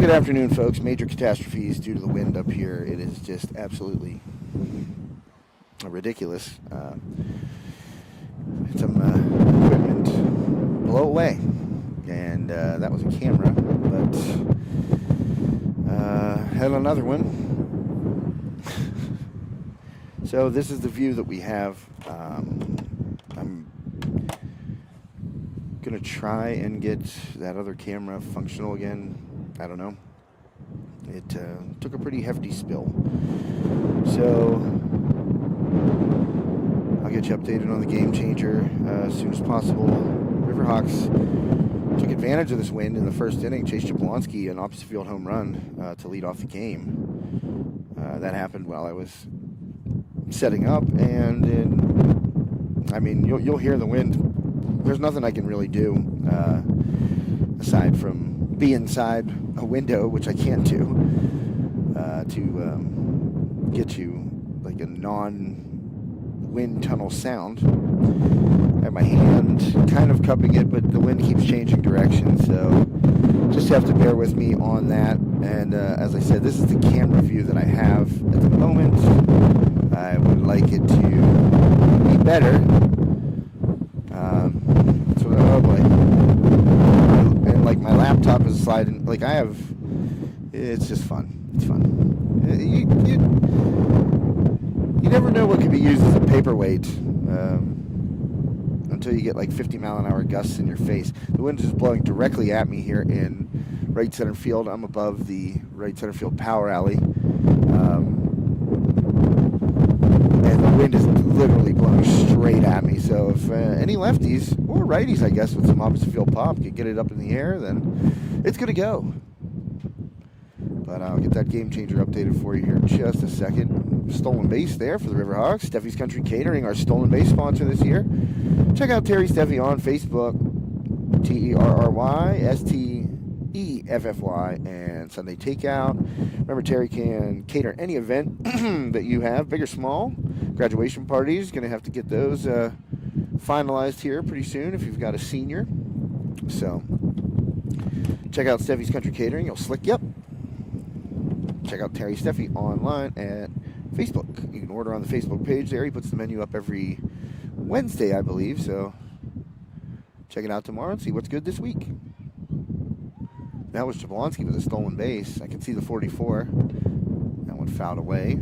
good afternoon, folks. Major catastrophes due to the wind up here. It is just absolutely ridiculous. Some equipment blow away, and that was a camera, but had another one. So this is the view that we have. I'm gonna try and get that other camera functional again. I don't know. It took a pretty hefty spill. So I'll get you updated on the game changer as soon as possible. Riverhawks took advantage of this wind in the first inning. Chase Jablonski, an opposite field home run to lead off the game. That happened while I was setting up, and you'll hear the wind. There's nothing I can really do aside from be inside a window, which I can't do, to get you like a non-wind tunnel sound. I have my hand kind of cupping it, but the wind keeps changing direction, so just have to bear with me on that. And as I said, this is the camera view that I have at the moment. I would like it to be better. Oh boy. And like my laptop is sliding, like I have, it's just fun. It's fun. You never know what could be used as a paperweight until you get like 50-mile-an-hour gusts in your face. The wind is blowing directly at me here in right center field. I'm above the right center field power alley. And the wind is literally blowing straight at me. So if any lefties, or righties, I guess, with some opposite field pop could get it up in the air, then it's going to go. But I'll get that game changer updated for you here in just a second. Stolen base there for the Riverhawks. Steffi's Country Catering, our stolen base sponsor this year. Check out Terry Steffi on Facebook, TerrySteffy, and Sunday Takeout. Remember, Terry can cater any event that you have, big or small. Graduation parties, going to have to get those finalized here pretty soon if you've got a senior. So check out Steffi's Country Catering. You'll slick you up. Check out Terry Steffi online at Facebook. You can order on the Facebook page there. He puts the menu up every Wednesday, I believe. So check it out tomorrow and see what's good this week. That was Jablonski with a stolen base. I can see the 44. That one fouled away.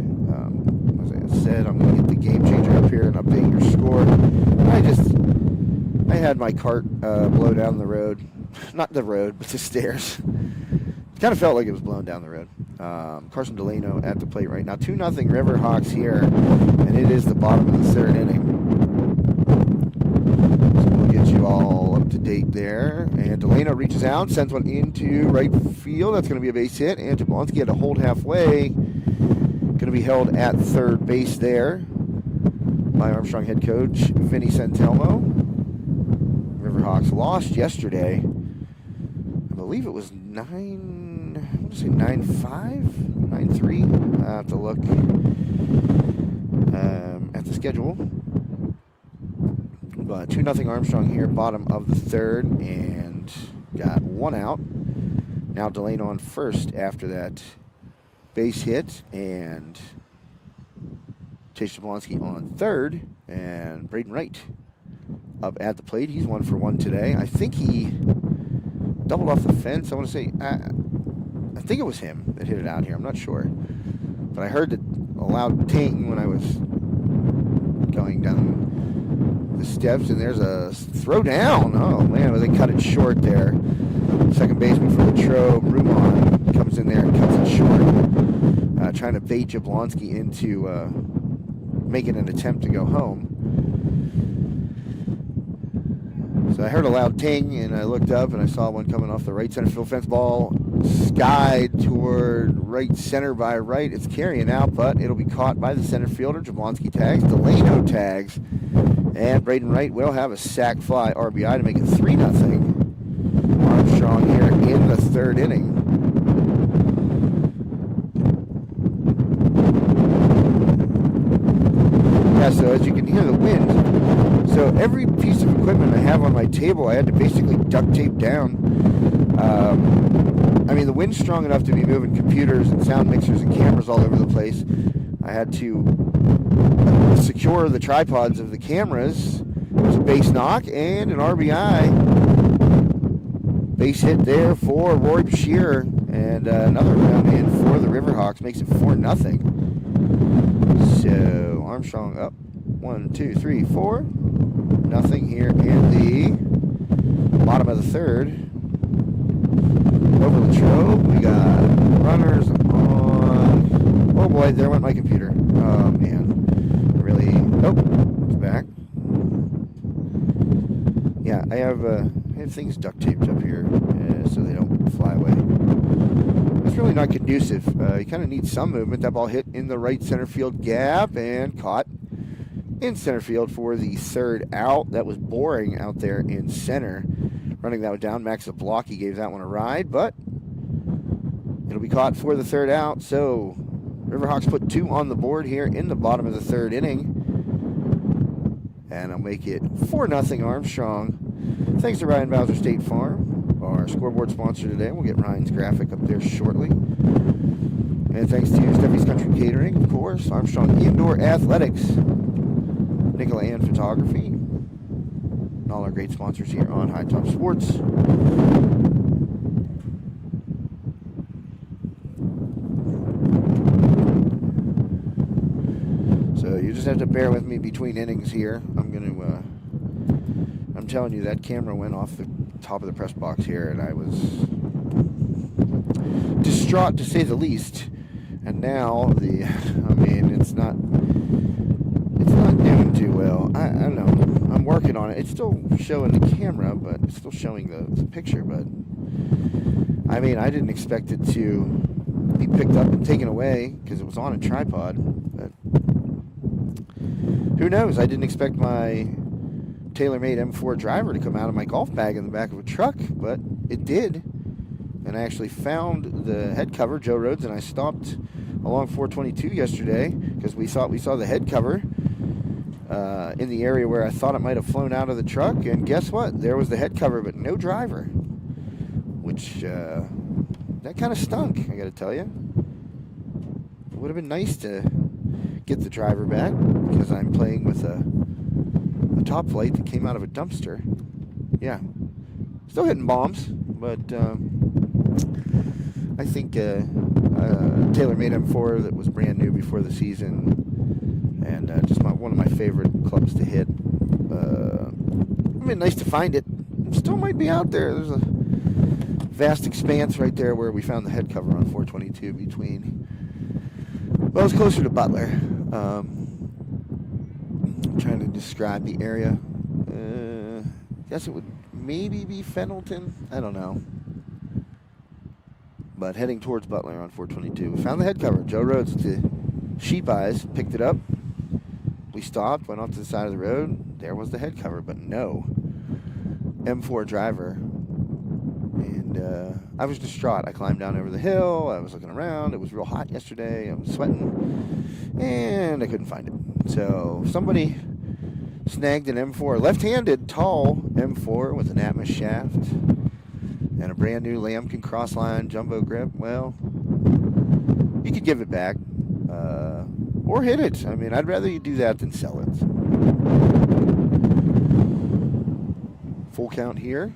As I said, I'm going to get the game changer up here and update your score. I had my cart blow down the road. Not the road, but the stairs. It kind of felt like it was blown down the road. Carson Delano at the plate right now. 2-0 Riverhawks here, and it is the bottom of the third inning. So we'll get you all up to date there. And Delano reaches out, sends one into right field. That's going to be a base hit, and Jablonski had to hold halfway. Going to be held at third base there by Armstrong head coach Vinny Santelmo. Riverhawks lost yesterday. I believe it was 9-5, 9-3. I have to look at the schedule. But 2-0 Armstrong here, bottom of the third, and got one out. Now Delano on first after that base hit, and Chase Jablonski on third, and Braden Wright up at the plate. He's 1 for 1 today. I think he doubled off the fence. I want to say, I think it was him that hit it out here. I'm not sure. But I heard a loud ting when I was going down the steps, and there's a throw down. Oh, man, they cut it short there. Second baseman for Latrobe, Rumon, comes in there and cuts it short, trying to bait Jablonski into making an attempt to go home. So I heard a loud ting, and I looked up, and I saw one coming off the right center field fence. Ball skied toward right center by right. It's carrying out, but it'll be caught by the center fielder. Jablonski tags, Delano tags, and Braden Wright will have a sac fly RBI to make it 3-0. Armstrong here in the third inning. Yeah, so as you can hear the wind, so every piece of equipment I have on my table, I had to basically duct tape down. I mean, the wind's strong enough to be moving computers and sound mixers and cameras all over the place. I had to secure the tripods of the cameras. There's a base knock and an RBI. Base hit there for Roy Bashir, and another round in for the Riverhawks. Makes it 4-0. So Armstrong up 1, 2, 3, 4. Nothing here in the bottom of the third. Over Latrobe, we got runners on. Oh boy, there went my computer. Oh man, really. Oh, it's back. Yeah, I have things duct taped up here so they don't fly away. It's really not conducive. You kind of need some movement. That ball hit in the right center field gap and caught in center field for the third out. That was boring out there in center. Running that one down. Max the block. He gave that one a ride, but it'll be caught for the third out. So Riverhawks put 2 on the board here in the bottom of the third inning. And I'll make it 4-0 Armstrong. Thanks to Ryan Bowser State Farm, our scoreboard sponsor today. We'll get Ryan's graphic up there shortly. And thanks to Steffi's Country Catering, of course, Armstrong Indoor Athletics, Nicola Ann Photography, and all our great sponsors here on High Top Sports. So you just have to bear with me between innings here. I'm telling you, that camera went off the top of the press box here, and I was distraught to say the least. And now it's not doing too well. I don't know. I'm working on it. It's still showing the camera, but it's still showing the picture. But I mean, I didn't expect it to be picked up and taken away because it was on a tripod. But who knows? I didn't expect my TaylorMade M4 driver to come out of my golf bag in the back of a truck, but it did. And I actually found the head cover. Joe Rhodes and I stopped along 422 yesterday because we thought we saw the head cover in the area where I thought it might have flown out of the truck. And guess what? There was the head cover, but no driver, which that kind of stunk, I got to tell you. It would have been nice to get the driver back because I'm playing with a top flight that came out of a dumpster. Yeah, still hitting bombs, but I think TaylorMade M4 that was brand new before the season, and just one of my favorite clubs to hit. Nice to find it. It still might be out there. There's a vast expanse right there where we found the head cover on 422 between. Well, it's closer to Butler. Trying to describe the area. Guess it would maybe be Fenelton. I don't know. But heading towards Butler on 422. We found the head cover. Joe Rhodes to sheep eyes, picked it up. We stopped, went off to the side of the road. There was the head cover, but no M4 driver. And I was distraught. I climbed down over the hill. I was looking around. It was real hot yesterday. I was sweating. And I couldn't find it. So somebody snagged an M4, left-handed, tall M4 with an Atmos shaft and a brand new Lambkin Crossline jumbo grip. Well, you could give it back or hit it. I mean, I'd rather you do that than sell it. Full count here.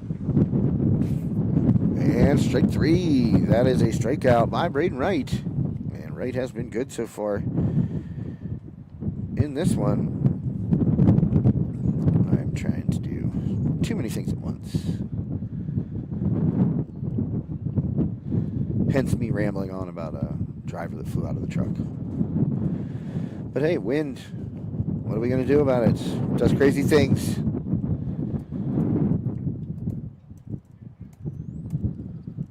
And strike 3. That is a strikeout by Braden Wright. And Wright has been good so far in this one. I'm trying to do too many things at once. Hence me rambling on about a driver that flew out of the truck. But hey, wind. What are we going to do about it? It does crazy things.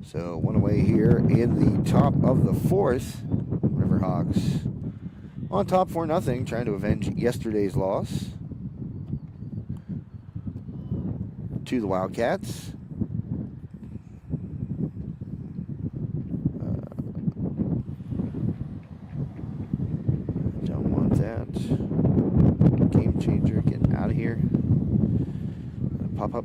So one away here in the top of the fourth. Riverhawks on top 4-0, trying to avenge yesterday's loss to the Wildcats. Don't want that. Game changer, get out of here. Pop up.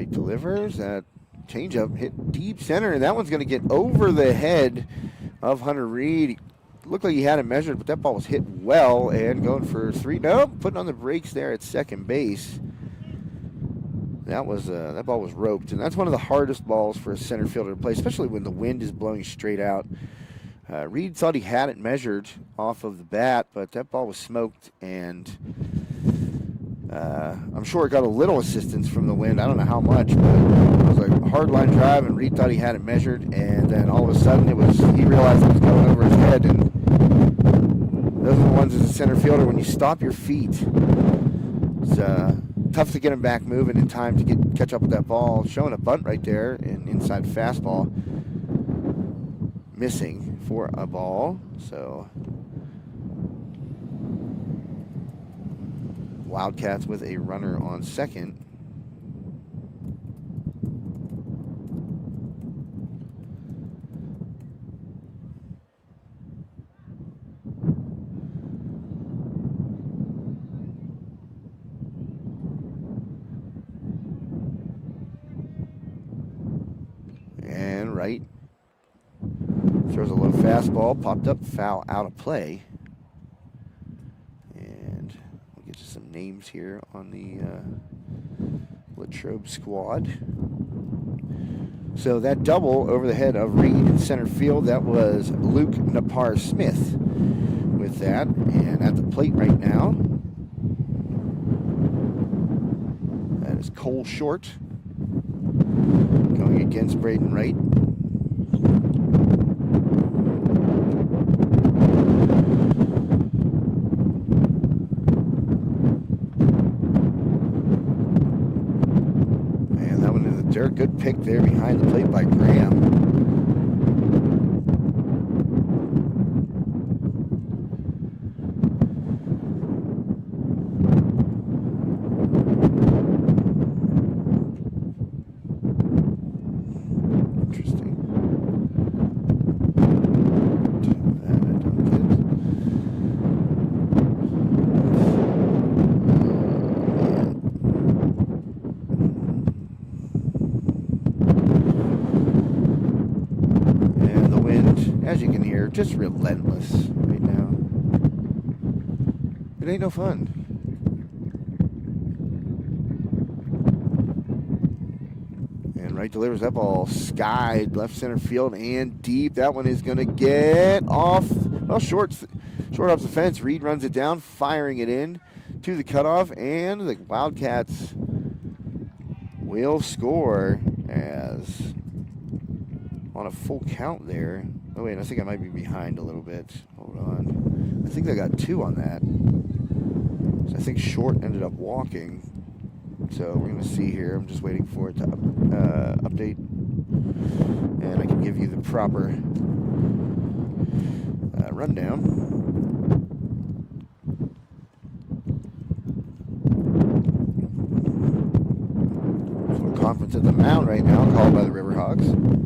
right delivers. That changeup hit deep center, and that one's going to get over the head of Hunter Reed. Looked like he had it measured, but that ball was hit well and going for 3. Nope, putting on the brakes there at second base. That ball was roped, and that's one of the hardest balls for a center fielder to play, especially when the wind is blowing straight out. Reed thought he had it measured off of the bat, but that ball was smoked, and I'm sure it got a little assistance from the wind. I don't know how much, but it was a hard line drive, and Reed thought he had it measured, and then all of a sudden he realized it was going over his head, and those are the ones as a center fielder, when you stop your feet, it's tough to get him back moving in time to catch up with that ball. Showing a bunt right there, an inside fastball, missing for a ball. So Wildcats with a runner on second. And right. Throws a low fastball, popped up, foul, out of play. And we'll get to some names here on the Latrobe squad. So that double over the head of Reed in center field, that was Luke Napar-Smith with that. And at the plate right now, that is Cole Short going against Braden Wright. Good pick there behind the plate by Graham. Interesting. That I don't get. As you can hear, just relentless right now. It ain't no fun. And Wright delivers that ball skied left center field and deep. That one is going to get off, well, short off the fence. Reed runs it down, firing it in to the cutoff, and the Wildcats will score as on a full count there. Oh, wait, I think I might be behind a little bit. Hold on. I think I got 2 on that. So I think Short ended up walking. So we're going to see here. I'm just waiting for it to update. And I can give you the proper rundown. So a conference at the mound right now, called by the Riverhawks.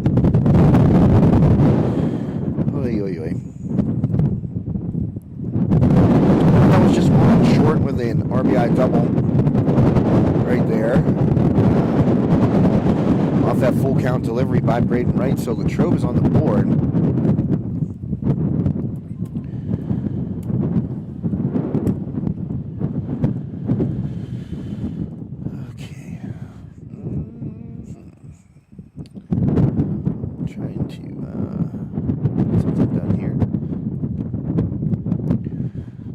That was just one Short with an RBI double right there. Off that full count delivery by Braden Wright, so Latrobe is on the board. Okay. Trying to get something done here.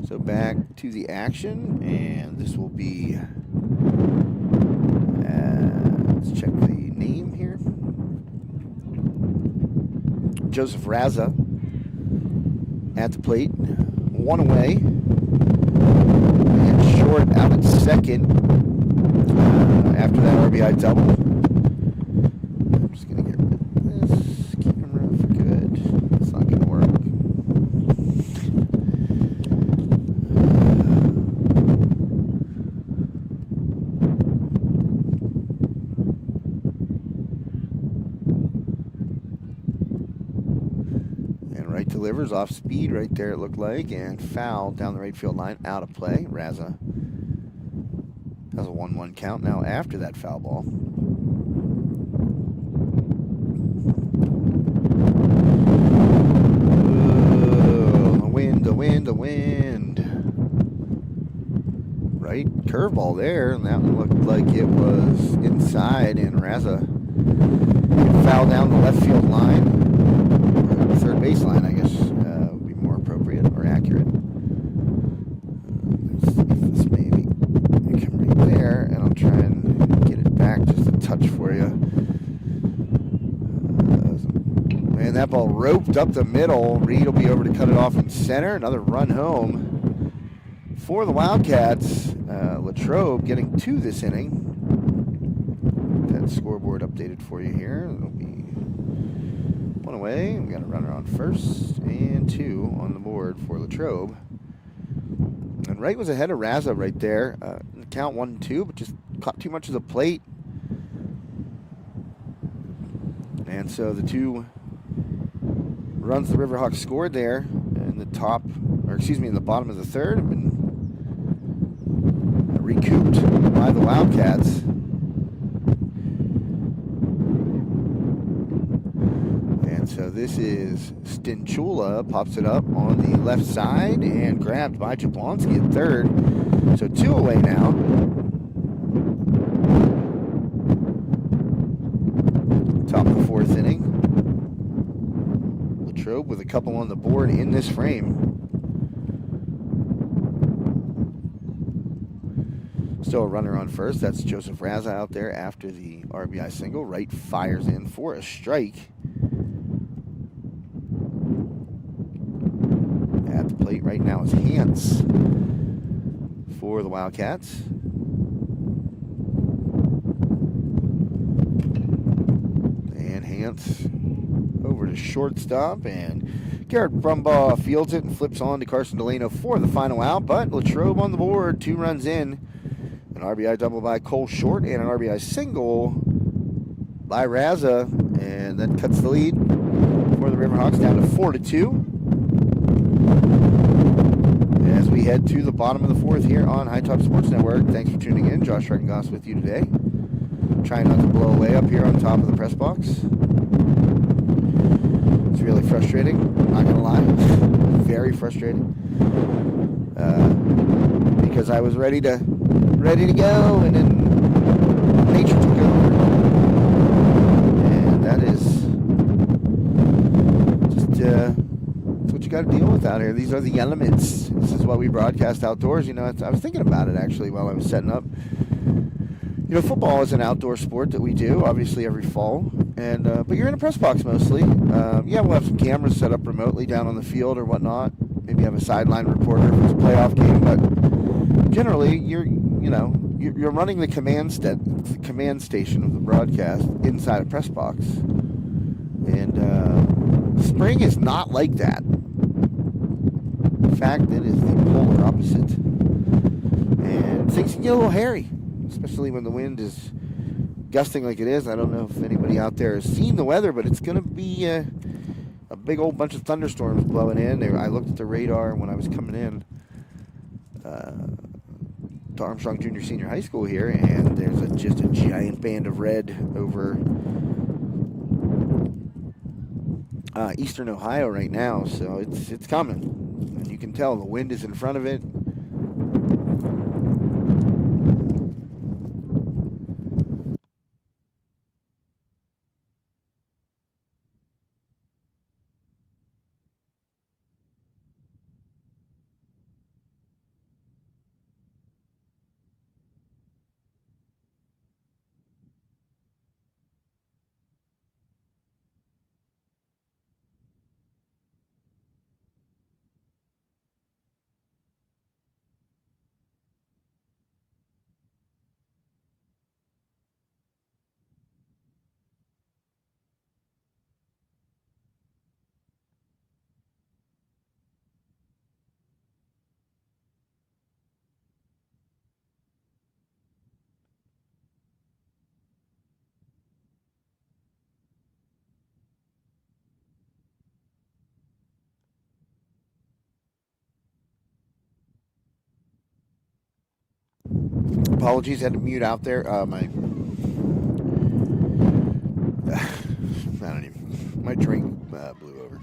So back to the action, and this will be, let's check the name here. Joseph Raza at the plate, 1 away, and Short out at second after that RBI double. I'm just going to get rid of this, keep him running for good. It's not going to work. Delivers off speed right there, it looked like, and foul down the right field line, out of play. Raza has a 1-1 count now after that foul ball. curveball there, and that looked like it was inside, and Raza fouled down the left field line, or third base line, I guess would be more appropriate or accurate. Let's see if this maybe come right there, and I'll try and get it back just a touch for you. And that ball roped up the middle. Reed will be over to cut it off in center. Another run home for the Wildcats. Latrobe getting 2 this inning. That scoreboard updated for you here. It'll be 1 away. We got a runner on first and 2 on the board for Latrobe. And Wright was ahead of Raza right there. Count 1-2, but just caught too much of the plate. And so the 2 runs the Riverhawks scored there in the in the bottom of the third have been recouped by the Wildcats. And so this is Stinchula, pops it up on the left side and grabbed by Jablonski at third. So 2 away now. Top of the 4th inning. Latrobe with a couple on the board in this frame. Still a runner on first. That's Joseph Raza out there after the RBI single. Wright fires in for a strike. At the plate right now is Hance for the Wildcats. And Hance over to shortstop, and Garrett Brumbaugh fields it and flips on to Carson Delano for the final out, but Latrobe on the board, 2 runs in. An RBI double by Cole Short and an RBI single by Raza, and that cuts the lead for the Riverhawks down to 4-2. As we head to the bottom of the 4th here on High Top Sports Network. Thanks for tuning in. Josh Reckengoss with you today. Trying not to blow away up here on top of the press box. It's really frustrating, not gonna lie. Very frustrating. Because I was ready to go, and then nature took over. And that is just that's what you got to deal with out here. These are the elements. This is what we broadcast outdoors. You know, I was thinking about it actually while I was setting up. You know, football is an outdoor sport that we do, obviously every fall, and but you're in a press box mostly. Yeah, we'll have some cameras set up remotely down on the field or whatnot. Maybe have a sideline reporter if it's a playoff game, but generally you're running the command station of the broadcast inside a press box. And spring is not like that. In fact, it is the polar opposite. And things can get a little hairy, especially when the wind is gusting like it is. I don't know if anybody out there has seen the weather, but it's going to be a big old bunch of thunderstorms blowing in. I looked at the radar when I was coming in to Armstrong Junior Senior High School here, and there's just a giant band of red over eastern Ohio right now, so it's coming, and you can tell the wind is in front of it. Apologies, had to mute out there. My drink blew over,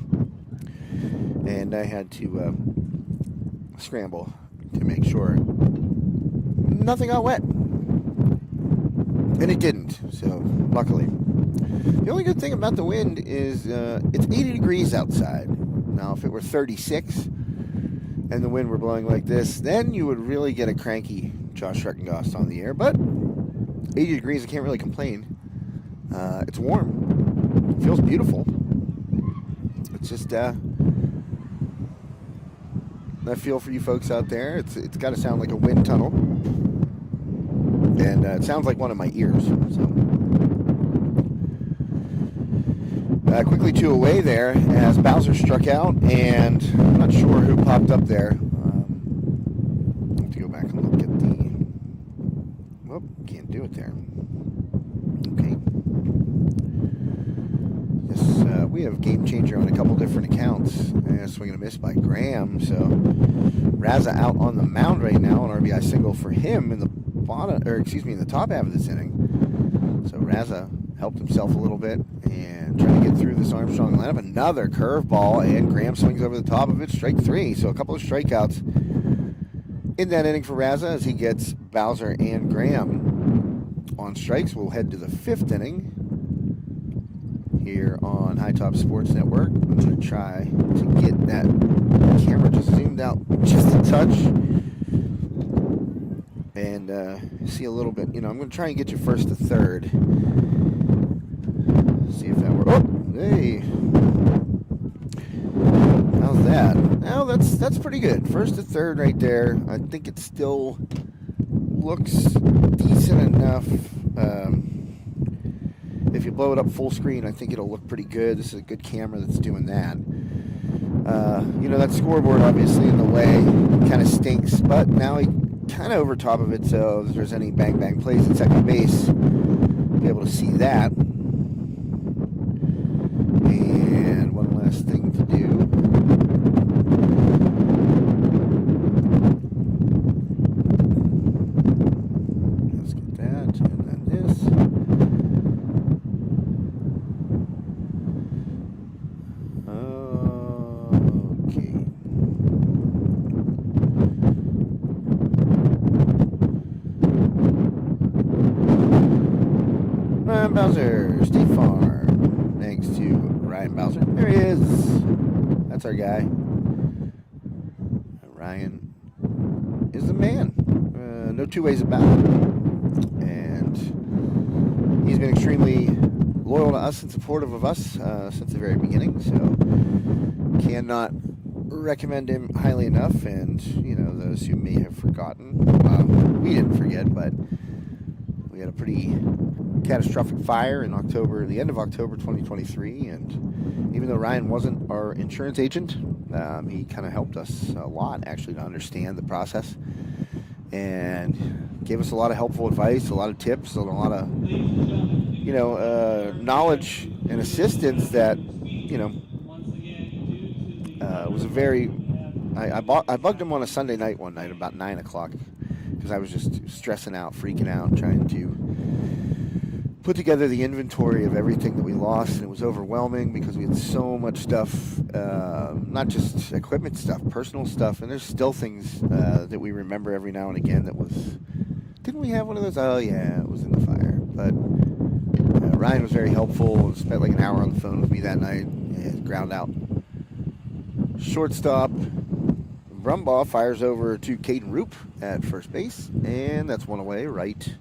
and I had to scramble to make sure nothing got wet. And it didn't, so luckily. The only good thing about the wind is it's 80 degrees outside. Now, if it were 36 and the wind were blowing like this, then you would really get a cranky Josh Schreckengost on the air. But 80 degrees, I can't really complain. It's warm. It feels beautiful. It's just I feel for you folks out there. It's got to sound like a wind tunnel. And it sounds like one of my ears. So quickly 2 away there as Bowser struck out, and I'm not sure who popped up there. I have to go back and look at the... Whoop, can't do it there. Okay. Yes, we have Game Changer on a couple different accounts. And swing and a miss by Graham. So Raza out on the mound right now, an RBI single for him in the in the top half of this inning. So Raza helped himself a little bit and trying to get through this Armstrong lineup. Another curveball, and Graham swings over the top of it, strike 3. So a couple of strikeouts in that inning for Raza as he gets Bowser and Graham on strikes. We'll head to the 5th inning here on High Top Sports Network. I'm going to try to get that camera just zoomed out just a touch and see a little bit. I'm going to try and get you first to third. See if that works. Oh, hey. How's that? Well, that's pretty good. First to third right there. I think it still looks decent enough. If you blow it up full screen, I think it'll look pretty good. This is a good camera that's doing that. That scoreboard obviously in the way kind of stinks, but now he kind of over top of it, so if there's any bang plays at second base, you'll be able to see that. And one last thing to do. Let's get that, and then this. Okay. Ryan Bowser, State Farm. Thanks to Ryan Bowser. There he is. That's our guy. Ryan is the man. No two ways about it. And he's been extremely loyal to us and supportive of us since the very beginning. So cannot recommend him highly enough. And, those who may have forgotten, we didn't forget, but we had a pretty catastrophic fire in the end of October 2023, and even though Ryan wasn't our insurance agent, he kind of helped us a lot actually to understand the process and gave us a lot of helpful advice, a lot of tips, and a lot of knowledge and assistance that was a very I bugged him on a Sunday night one night about 9 o'clock because I was just stressing out, freaking out, trying to put together the inventory of everything that we lost, and it was overwhelming because we had so much stuff, not just equipment stuff, personal stuff, and there's still things that we remember every now and again that was, didn't we have one of those? Oh yeah, it was in the fire. But Ryan was very helpful and spent like an hour on the phone with me that night and ground out. Shortstop Brumbaugh fires over to Caden Roop at first base, and that's one away right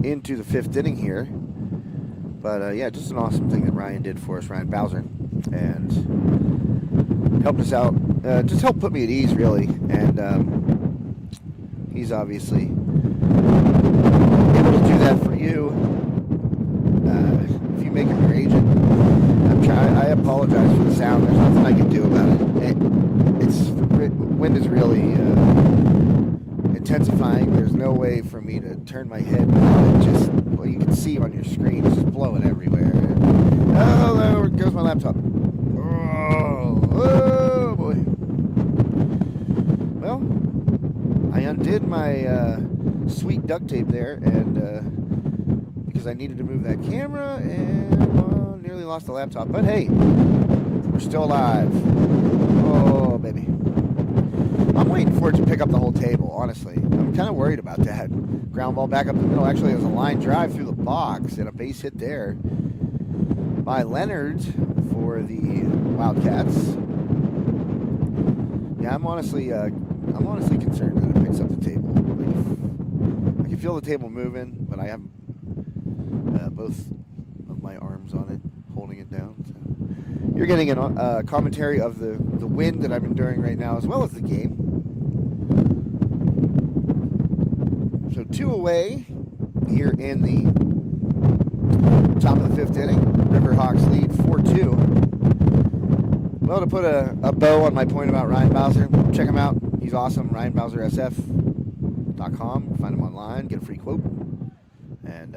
into the 5th inning here. But yeah, just an awesome thing that Ryan did for us, Ryan Bowser, and helped us out, just helped put me at ease really. And he's obviously able to do that for you if you make him your agent. I apologize for the sound. There's nothing I can do about it. Wind is really intensifying. There's no way for me to turn my head. Well, you can see on your screen, it's just blowing everywhere. Oh, there goes my laptop. Oh boy. Well, I undid my sweet duct tape there, and because I needed to move that camera, and nearly lost the laptop. But hey, we're still alive. Oh, baby. I'm waiting for it to pick up the whole table, honestly. I'm kind of worried about that. Ground ball back up the middle. Actually, it was a line drive through the box and a base hit there by Leonard for the Wildcats. Yeah, I'm honestly concerned that it picks up the table. I can feel the table moving, but I have both of my arms on it, holding it down. So you're getting a commentary of the wind that I'm enduring right now, as well as the game. So 2 away here in the top of the 5th inning. Riverhawks lead 4-2. Well, to put a bow on my point about Ryan Bowser, check him out. He's awesome. RyanBowserSF.com. Find him online. Get a free quote. And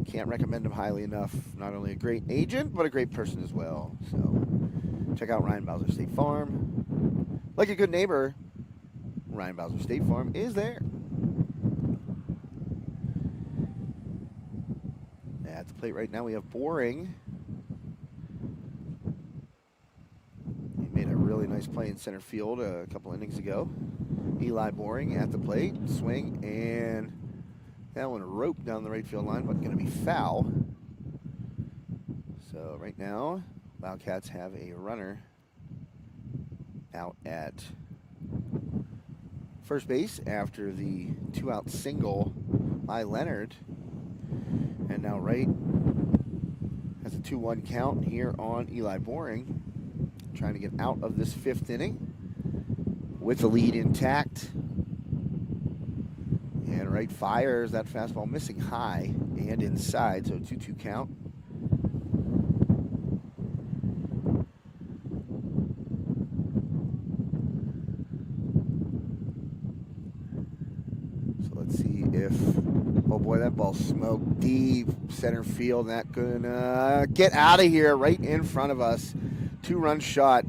can't recommend him highly enough. Not only a great agent, but a great person as well. So check out Ryan Bowser State Farm. Like a good neighbor, Ryan Bowser State Farm is there. At the plate right now we have Boring. He made a really nice play in center field a couple innings ago. Eli Boring at the plate. Swing, and that one roped down the right field line, but going to be foul. So right now, Wildcats have a runner out at first base after the 2-out single by Leonard. And now Wright has a 2-1 count here on Eli Boring, trying to get out of this 5th inning with the lead intact. And Wright fires that fastball missing high and inside, so 2-2 count. So let's see if, oh boy, that ball smoked deep center field. Not gonna get out of here right in front of us. 2-run shot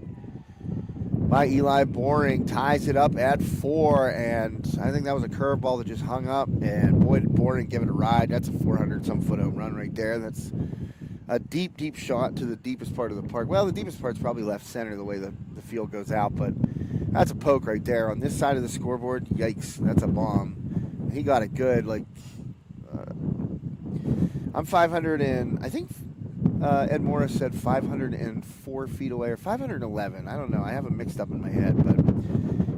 by Eli Boring, ties it up at 4, and I think that was a curveball that just hung up, and boy did Boring give it a ride. That's a 400-some foot home run right there. That's a deep, deep shot to the deepest part of the park. Well, the deepest part's probably left center the way the field goes out, but that's a poke right there. On this side of the scoreboard, yikes, that's a bomb. He got it good. Like, I'm 500 and, I think Ed Morris said 504 feet away, or 511. I don't know. I have them mixed up in my head. But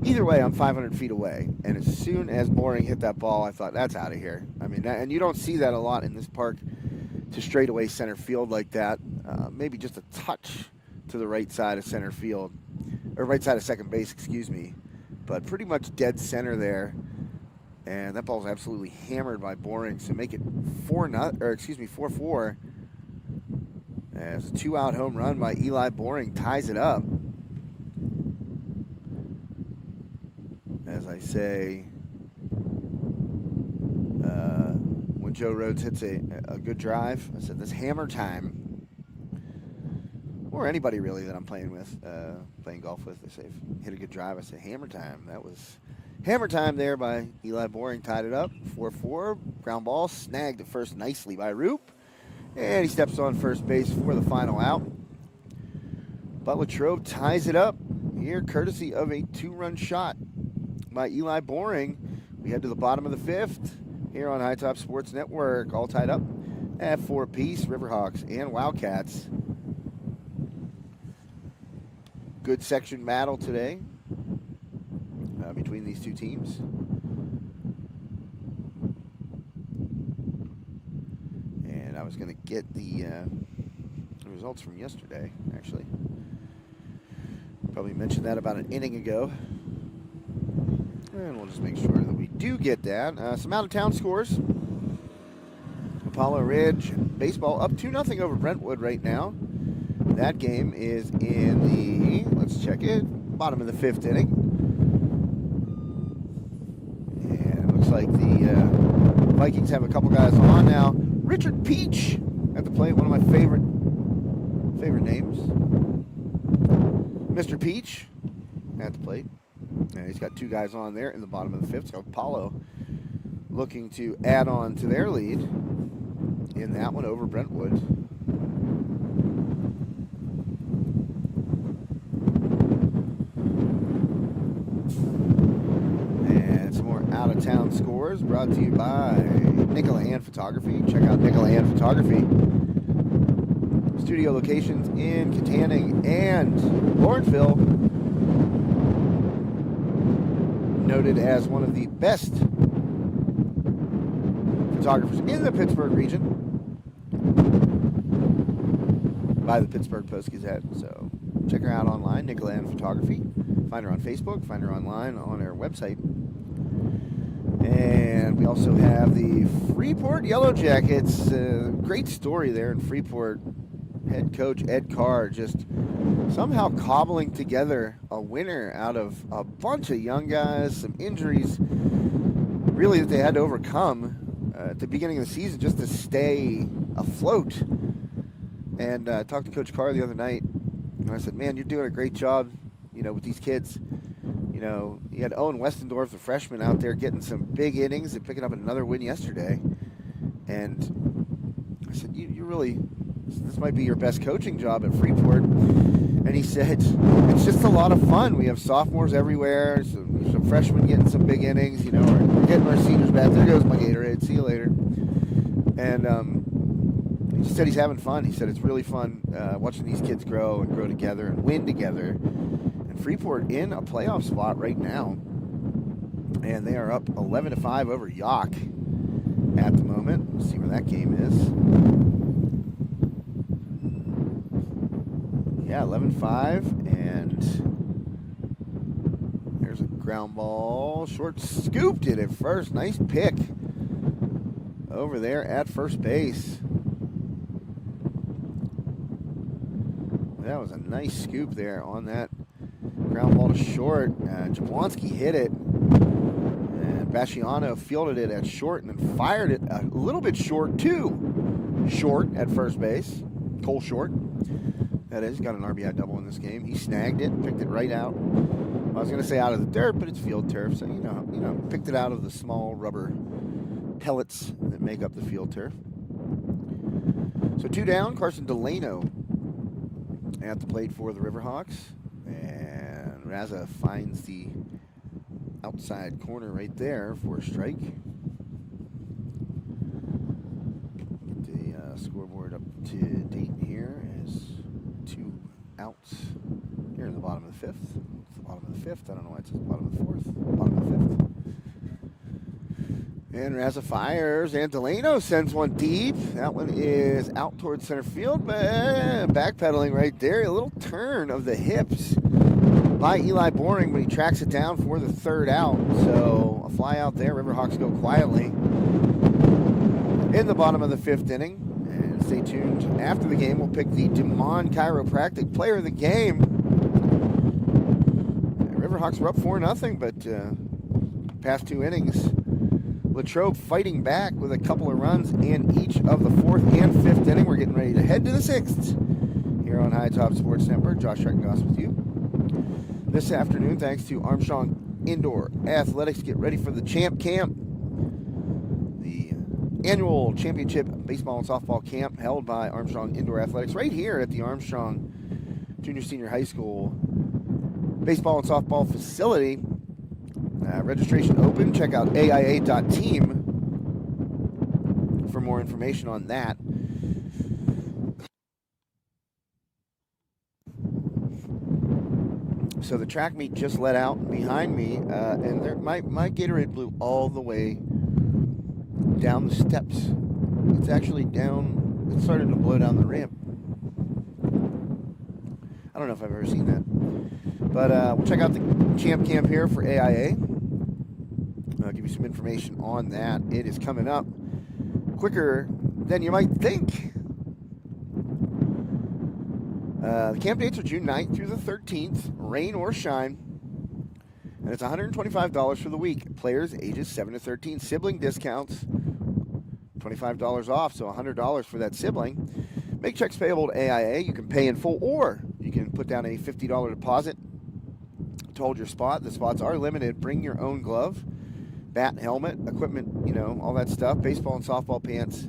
either way, I'm 500 feet away. And as soon as Boring hit that ball, I thought, that's out of here. I mean, and you don't see that a lot in this park, to straightaway center field like that. Maybe just a touch to the right side of center field, or right side of second base, excuse me. But pretty much dead center there. And that ball's absolutely hammered by Boring. So make it 4-4. As a 2-out home run by Eli Boring ties it up. As I say, when Joe Rhodes hits a good drive, I said, this hammer time. Or anybody really that I'm playing with, playing golf with, they say, hit a good drive, I say, hammer time. That was hammer time there by Eli Boring, tied it up. 4-4, ground ball, snagged at first nicely by Roop. And he steps on first base for the final out. But Latrobe ties it up here, courtesy of a 2-run shot by Eli Boring. We head to the bottom of the 5th here on High Top Sports Network, all tied up at 4 apiece, Riverhawks and Wildcats. Good section battle today between these two teams. I was going to get the results from yesterday, actually. Probably mentioned that about an inning ago. And we'll just make sure that we do get that. Some out-of-town scores. Apollo Ridge baseball up 2-0 over Brentwood right now. That game is in the, let's check it, bottom of the 5th inning. And it looks like the Vikings have a couple guys on now. Richard Peach at the plate, one of my favorite names. Mr. Peach at the plate. And he's got 2 guys on there in the bottom of the 5th. So Apollo looking to add on to their lead in that one over Brentwood. Outdoors, brought to you by Nicola Ann Photography. Check out Nicola Ann Photography. Studio locations in Katanning and Lawrenceville. Noted as one of the best photographers in the Pittsburgh region by the Pittsburgh Post-Gazette. So check her out online, Nicola Ann Photography. Find her on Facebook, find her online on our website. And we also have the Freeport Yellow Jackets. Great story there in Freeport. Head coach Ed Carr just somehow cobbling together a winner out of a bunch of young guys, some injuries really that they had to overcome at the beginning of the season just to stay afloat. And I talked to Coach Carr the other night, and I said, man, you're doing a great job, with these kids. You had Owen Westendorf, the freshman, out there getting some big innings and picking up another win yesterday. And I said, you really, this might be your best coaching job at Freeport. And he said, it's just a lot of fun. We have sophomores everywhere, some freshmen getting some big innings, we're getting our seniors back. There goes my Gatorade. See you later. And he said he's having fun. He said it's really fun watching these kids grow and grow together and win together. And Freeport in a playoff spot right now. And they are up 11-5 over York at the moment. Let's see where that game is. Yeah, 11-5. And there's a ground ball. Short scooped it at first. Nice pick over there at first base. That was a nice scoop there on that ground ball to short. Jablonski hit it, and Basciano fielded it at short and then fired it a little bit short to short at first base. Cole Short, that is, got an RBI double in this game. He snagged it, picked it right out. I was going to say out of the dirt, but it's field turf, so picked it out of the small rubber pellets that make up the field turf. So 2 down, Carson Delano at the plate for the Riverhawks, and Raza finds the outside corner right there for a strike. Get the scoreboard up to date here as 2 outs here in the bottom of the 5th. It's the bottom of the 5th. I don't know why it says the bottom of the 4th. Bottom of the 5th. And Raza fires, and Delano sends one deep. That one is out towards center field, but backpedaling right there. A little turn of the hips by Eli Boring, but he tracks it down for the 3rd out. So a fly out there. Riverhawks go quietly in the bottom of the 5th inning. And stay tuned. After the game, we'll pick the DeMond Chiropractic Player of the Game. Riverhawks were up 4-0, but past 2 innings, Latrobe fighting back with a couple of runs in each of the 4th and 5th inning. We're getting ready to head to the 6th here on High Top Sports Network. Josh Streckengoss with you. This afternoon, thanks to Armstrong Indoor Athletics, get ready for the Champ Camp, the annual championship baseball and softball camp held by Armstrong Indoor Athletics right here at the Armstrong Junior Senior High School baseball and softball facility. Registration open. Check out AIA.team for more information on that. So the track meet just let out behind me, and there, my Gatorade blew all the way down the steps. It's actually down. It's starting to blow down the ramp. I don't know if I've ever seen that. But we'll check out the Champ Camp here for AIA. I'll give you some information on that. It is coming up quicker than you might think. The camp dates are June 9th through the 13th, rain or shine. And it's $125 for the week. Players ages 7 to 13. Sibling discounts, $25 off, so $100 for that sibling. Make checks payable to AIA. You can pay in full, or you can put down a $50 deposit to hold your spot. The spots are limited. Bring your own glove, bat, helmet, equipment, all that stuff. Baseball and softball pants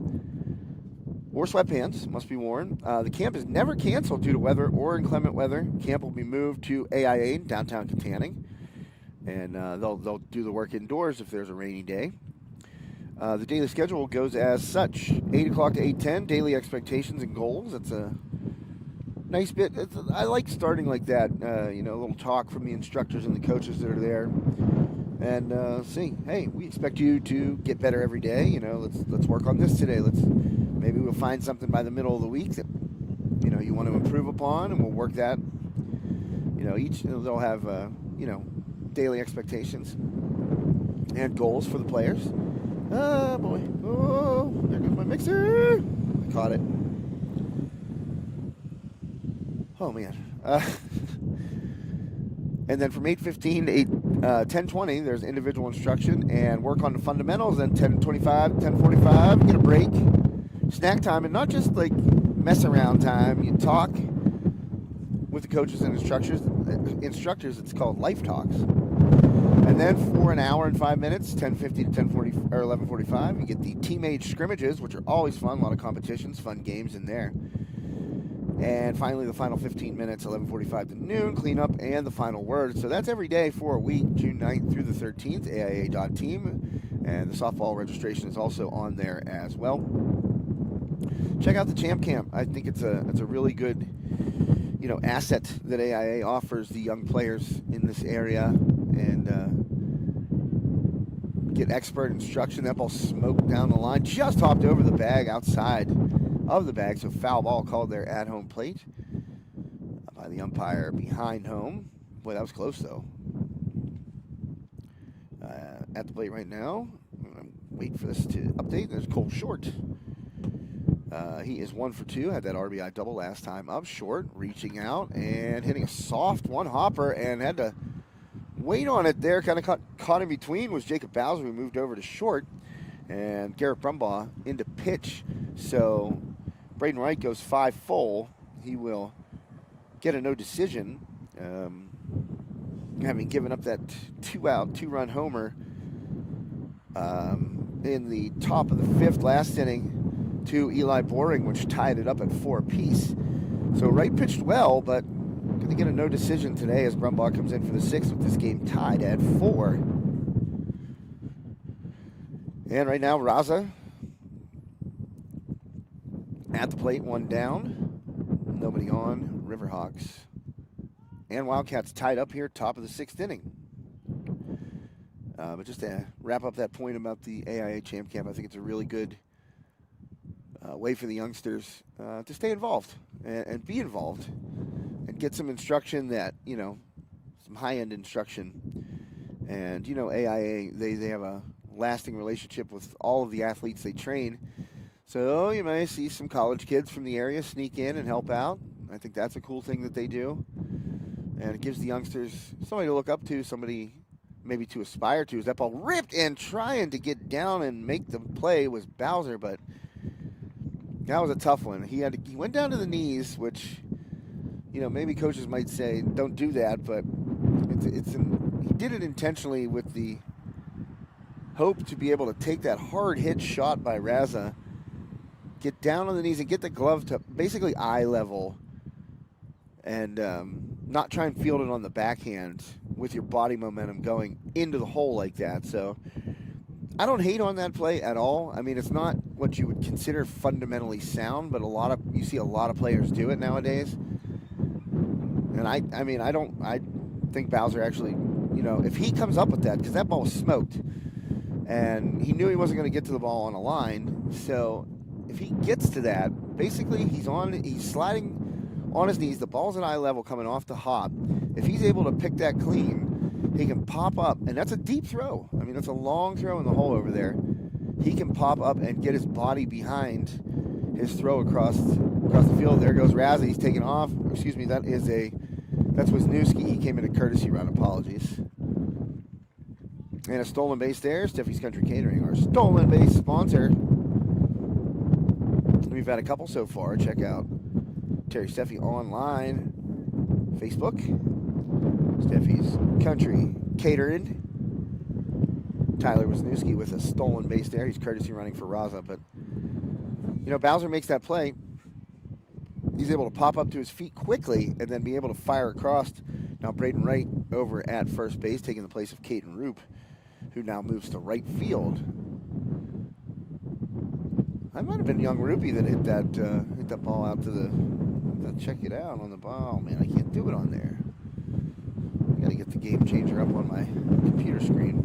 or sweatpants must be worn. The camp is never canceled due to weather or inclement weather. Camp will be moved to AIA in downtown Katanning, and they'll do the work indoors if there's a rainy day. The daily schedule goes as such: 8 o'clock to 8:10. Daily expectations and goals. That's a nice bit. I like starting like that. A little talk from the instructors and the coaches that are there, and see, hey, we expect you to get better every day. Let's work on this today. Maybe we'll find something by the middle of the week that you want to improve upon, and we'll work that. Each they'll have daily expectations and goals for the players. Oh boy! Oh, there goes my mixer. I caught it. Oh man! And then from 8:15 to 10:20, there's individual instruction and work on the fundamentals. Then 10:25, 10:45, get a break, snack time, and not just like mess around time. You talk with the coaches and instructors. It's called life talks. And then for an hour and 5 minutes, 10:50 to 10:40 or 11:45, you get the team age scrimmages, which are always fun. A lot of competitions, fun games in there. And finally, the final 15 minutes, 11:45 to noon, cleanup and the final word. So that's every day for a week, June 9th through the 13th, AIA.team. And the softball registration is also on there as well. Check out the Champ Camp. I think it's a really good asset that AIA offers the young players in this area, and get expert instruction. That ball smoked down the line, just hopped over the bag outside of the bag, so foul ball called there at home plate by the umpire behind home. Boy, that was close though. At the plate right now, I'm waiting for this to update. There's Cole Short. He is 1 for 2, had that RBI double last time up. Short reaching out and hitting a soft one hopper, and had to wait on it there. Kind of caught in between was Jacob Bowser, who moved over to short, and Garrett Brumbaugh into pitch. So Braden Wright goes 5 full. He will get a no decision, having given up that 2-out, 2-run homer in the top of the 5th last inning to Eli Boring, which tied it up at 4 apiece. So Wright pitched well, but going to get a no decision today as Brumbaugh comes in for the 6th with this game tied at 4. And right now, Raza at the plate, 1 down, nobody on. Riverhawks and Wildcats tied up here, top of the 6th inning. But just to wrap up that point about the AIA Champ Camp, I think it's a really good way for the youngsters to stay involved and be involved and get some instruction that, some high-end instruction. And, AIA, they have a lasting relationship with all of the athletes they train. So you may see some college kids from the area sneak in and help out. I think that's a cool thing that they do. And it gives the youngsters somebody to look up to, somebody maybe to aspire to. As that ball ripped and trying to get down and make the play was Bowser, but that was a tough one. He went down to the knees, which, maybe coaches might say don't do that, but he did it intentionally with the hope to be able to take that hard hit shot by Raza, get down on the knees and get the glove to basically eye level, and not try and field it on the backhand with your body momentum going into the hole like that. So I don't hate on that play at all. I mean, it's not what you would consider fundamentally sound, but you see a lot of players do it nowadays. And I think Bowser actually, if he comes up with that, because that ball was smoked, and he knew he wasn't going to get to the ball on a line. So if he gets to that, basically he's sliding on his knees. The ball's at eye level coming off the hop. If he's able to pick that clean, he can pop up, and that's a deep throw. I mean, that's a long throw in the hole over there. He can pop up and get his body behind his throw across the field. There goes Razzie. He's taking off. Excuse me, that's Wisniewski. He came in a courtesy run. Apologies. And a stolen base there. Steffi's Country Catering, our stolen base sponsor. We've had a couple so far. Check out Terry Steffi online, Facebook. Steffi's Country Catering. Tyler Wisniewski with a stolen base there. He's courtesy running for Raza, but Bowser makes that play. He's able to pop up to his feet quickly and then be able to fire across. Now Braden Wright over at first base, taking the place of Caden Roop, who now moves to right field. I might have been young Ruby that hit that ball out to the. Check it out on the ball. Oh, man, I can't do it on there. I gotta get the game changer up on my computer screen.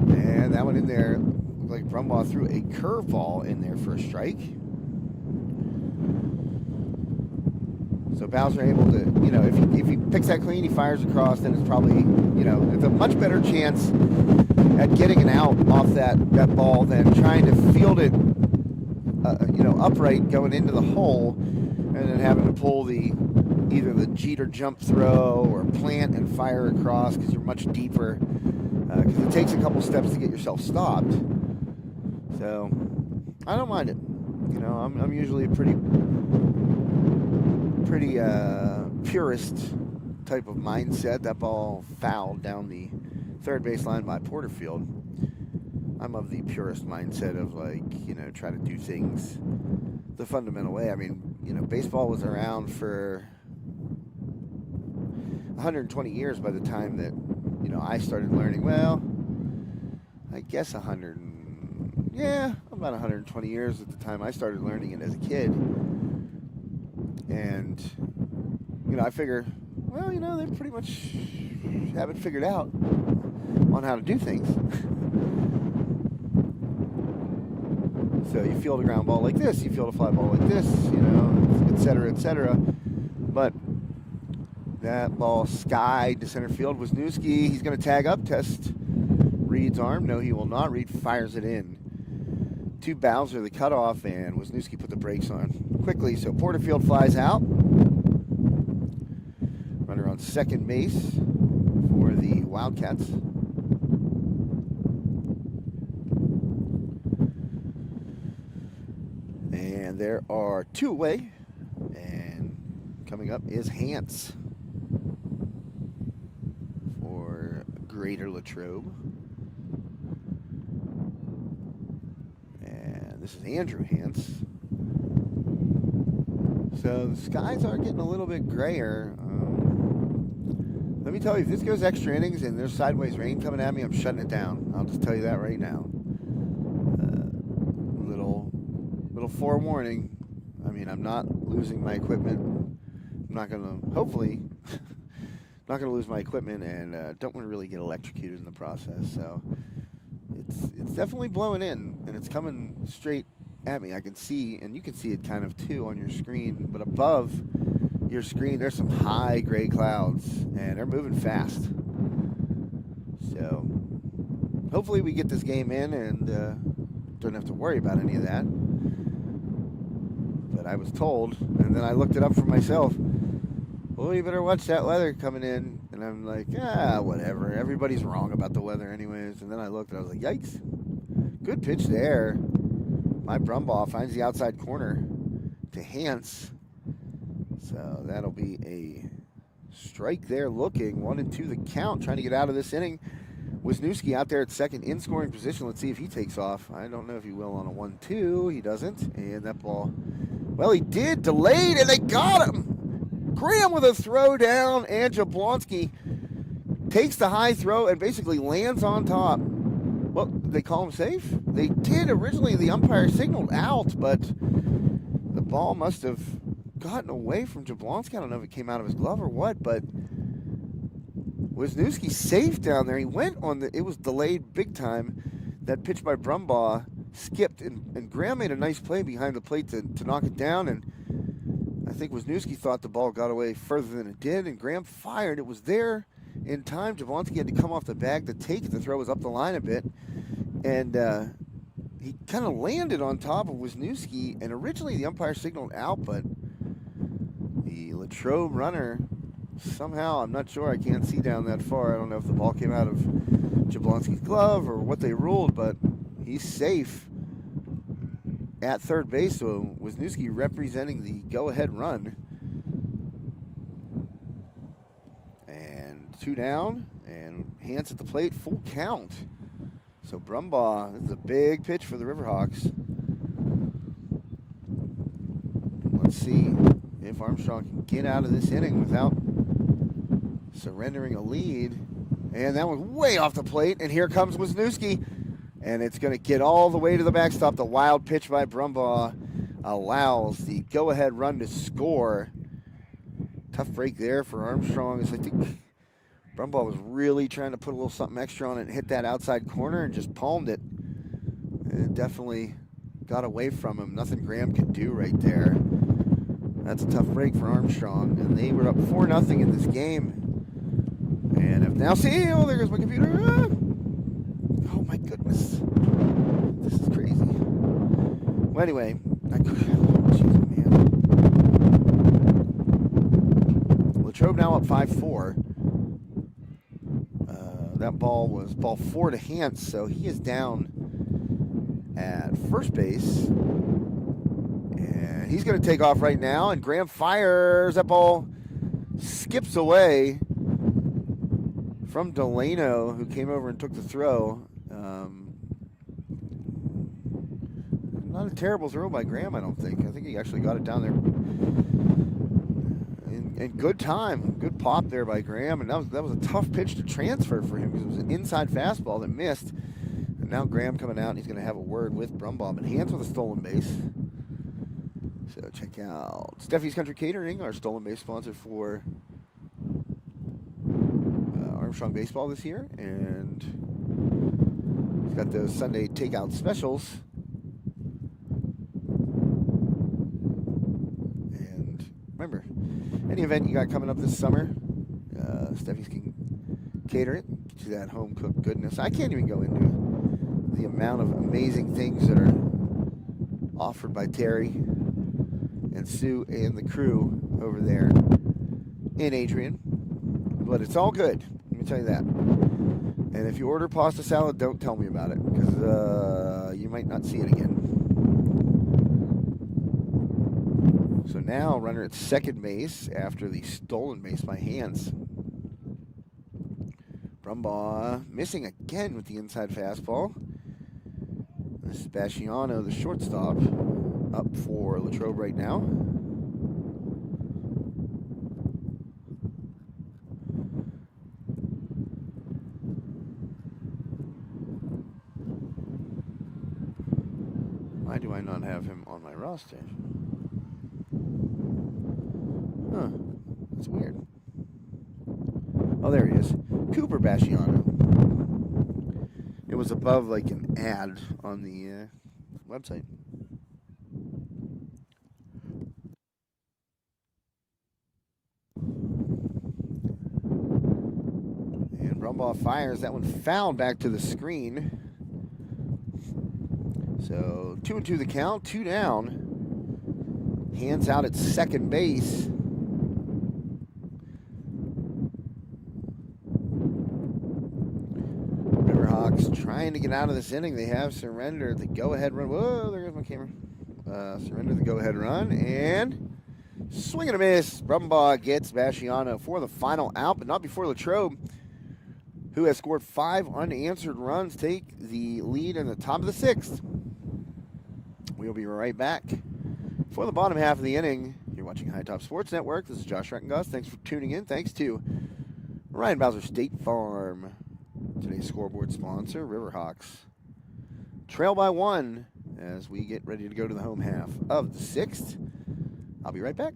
And that one in there looked like Brumbaugh threw a curveball in there for a strike. So Bowser able to, you know, if he picks that clean, he fires across, then it's probably, you know, it's a much better chance at getting an out off that ball than trying to field it, you know, upright going into the hole and then having to pull either the Jeter jump throw or plant and fire across because you're much deeper. Because it takes a couple steps to get yourself stopped. So I don't mind it. You know, I'm usually a pretty purist type of mindset. That ball fouled down the third base line by Porterfield. I'm of the purist mindset of, like, you know, try to do things the fundamental way. I mean, you know, baseball was around for 120 years by the time that, you know, I started learning. Well, I guess about 120 years at the time I started learning it as a kid. And, you know, I figure, well, you know, they pretty much have it figured out on how to do things. So you field a ground ball like this, you field a fly ball like this, you know, et cetera, et cetera. But that ball skied to center field. Wisniewski, he's going to tag up, test Reed's arm. No, he will not. Reed fires it in to Bowser, the cutoff, and Wisniewski put the brakes on quickly. So Porterfield flies out. Runner on second base for the Wildcats. And there are two away. And coming up is Hans for Greater Latrobe. And this is Andrew Hans. So the skies are getting a little bit grayer. Let me tell you, if this goes extra innings and there's sideways rain coming at me, I'm shutting it down. I'll just tell you that right now. Little forewarning. I mean, I'm not losing my equipment. I'm not going to, hopefully, not going to lose my equipment, and don't want to really get electrocuted in the process. So it's definitely blowing in, and it's coming straight at me. I can see, and you can see it kind of too on your screen, but above your screen there's some high gray clouds, and they're moving fast. So hopefully we get this game in and don't have to worry about any of that. But I was told, and then I looked it up for myself, well, you better watch that weather coming in. And I'm like, whatever. Everybody's wrong about the weather anyways. And then I looked and I was like, yikes. Good pitch there. My Brumbaugh finds the outside corner to Hans. So that'll be a strike there looking. 1-2 the count, trying to get out of this inning. Wisniewski out there at second in scoring position. Let's see if he takes off. I don't know if he will on a 1-2. He doesn't. And that ball, well, he did. Delayed, and they got him. Graham with a throw down, and Jablonski takes the high throw and basically lands on top. Well, did they call him safe? They did. Originally, the umpire signaled out, but the ball must have gotten away from Jablonski. I don't know if it came out of his glove or what, but Wisniewski safe down there. He went on it was delayed big time. That pitch by Brumbaugh skipped, and Graham made a nice play behind the plate to knock it down, and I think Wisniewski thought the ball got away further than it did, and Graham fired. It was there in time. Jablonski had to come off the bag to take it. The throw was up the line a bit, and he kind of landed on top of Wisniewski, and originally the umpire signaled out, but the Latrobe runner somehow, I'm not sure, I can't see down that far. I don't know if the ball came out of Jablonski's glove or what they ruled, but he's safe at third base, so Wisniewski representing the go-ahead run. And 2 down, and Hans at the plate, full count. So Brumbaugh, this is a big pitch for the Riverhawks. Let's see if Armstrong can get out of this inning without surrendering a lead. And that was way off the plate. And here comes Wisniewski. And it's going to get all the way to the backstop. The wild pitch by Brumbaugh allows the go-ahead run to score. Tough break there for Armstrong. As I think Brumbaugh was really trying to put a little something extra on it and hit that outside corner and just palmed it. It definitely got away from him. Nothing Graham could do right there. That's a tough break for Armstrong. And they were up 4-0 in this game. And if now see, oh, there goes my computer. Ah! Oh my goodness. This is crazy. Well, anyway, Latrobe now up 5-4. That ball was ball 4 to Hans, so he is down at first base. And he's going to take off right now, and Graham fires. That ball skips away from Delano, who came over and took the throw. Not a terrible throw by Graham, I don't think. I think he actually got it down there in good time. Good pop there by Graham, and that was a tough pitch to transfer for him because it was an inside fastball that missed. And now Graham coming out, and he's going to have a word with Brumbaugh. But Hans with a stolen base. So check out Steffi's Country Catering, our stolen base sponsor for Armstrong Baseball this year. And he's got those Sunday takeout specials. And remember, any event you got coming up this summer, Steffi's can cater it, get you that home cooked goodness. I can't even go into the amount of amazing things that are offered by Terry and Sue and the crew over there in Adrian. But it's all good, let me tell you that. And if you order pasta salad, don't tell me about it, because you might not see it again. So now runner at second base after the stolen base by Hans. Brumbaugh missing again with the inside fastball. This is Basciano, the shortstop, up for Latrobe right now. Why do I not have him on my roster? Huh, that's weird. Oh, there he is. Cooper Basciano. It was above like an ad on the website. And Brumbaugh fires. That one fouled back to the screen. So 2-2 the count, 2 down. Hands out at second base. Riverhawks trying to get out of this inning. They have surrendered the go-ahead run. Whoa, there goes my camera. Surrender the go-ahead run, and swing and a miss. Brumbaugh gets Basciano for the final out, but not before Latrobe, who has scored 5 unanswered runs, take the lead in the top of the 6th. We'll be right back for the bottom half of the inning. You're watching High Top Sports Network. This is Josh Rettengoss. Thanks for tuning in. Thanks to Ryan Bowser State Farm, today's scoreboard sponsor, Riverhawks. Trail by 1 as we get ready to go to the home half of the 6th. I'll be right back.